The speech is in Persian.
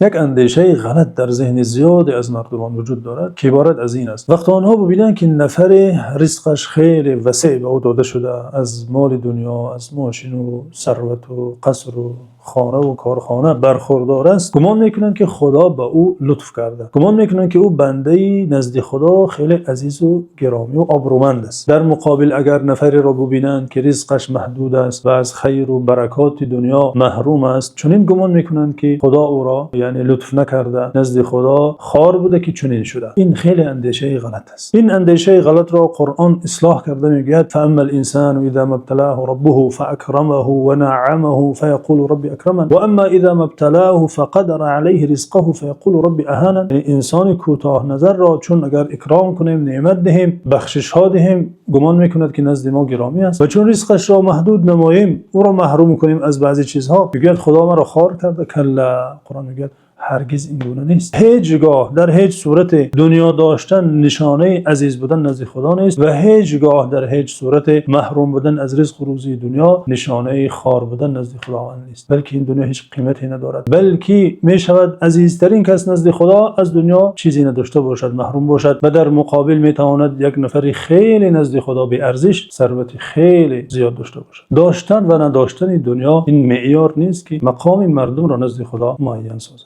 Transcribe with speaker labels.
Speaker 1: یک اندیشه غلط در ذهن زیادی از مردمان وجود دارد که عبارت از این است: وقتی آنها ببینند که نفر رزقش خیلی وسیع به او داده شده، از مال دنیا، از ماشین و ثروت و قصر و خانه و کارخانه برخوردار است، گمان میکنند که خدا به او لطف کرده، گمان میکنند که او بنده نزد خدا خیلی عزیز و گرامی و آبرومند است. در مقابل اگر نفری را ببینند که رزقش محدود است و از خیر و برکات دنیا محروم است، چنین گمان میکنند که خدا او را یعنی لطف نکرده، نزد خدا خار بوده که چنین شده. این خیلی اندیشه غلط است. این اندیشه غلط را قرآن اصلاح کرده، میگوید: فاما الانسان اذا ما ابتلاه ربه فاکرمه ونعمه فیقول ربی اکرمن و اما اذا ما ابتلاه فقدر علیه رزقه فیقول ربی اهانن. یعنی انسان کوتاه نظر را چون اگر اکرام کنیم، نعمت دهیم، بخشش ها دهیم، گمان میکند که نزد ما گرامی است، و چون رزقش را محدود نماییم، او را محروم کنیم از بعضی چیزها، میگوید خدا ما را خوار کرده. کلا، قرآن میگوید هرگز این گونه نیست. هیچگاه در هیچ صورت دنیا داشتن نشانه عزیز بودن نزد خدا نیست و هیچگاه در هیچ صورت محروم بودن از رزق و روزی دنیا نشانه خوار بودن نزد خداوند نیست. بلکه این دنیا هیچ قیمتی ندارد، بلکه می شود عزیزترین کس نزد خدا از دنیا چیزی نداشته باشد، محروم باشد، و در مقابل می تواند یک نفری خیلی نزد خدا بی ارزش ثروت خیلی زیاد داشته باشد. داشتن و نداشتن دنیا این معیار نیست که مقام مردم را نزد خدا معین سازد.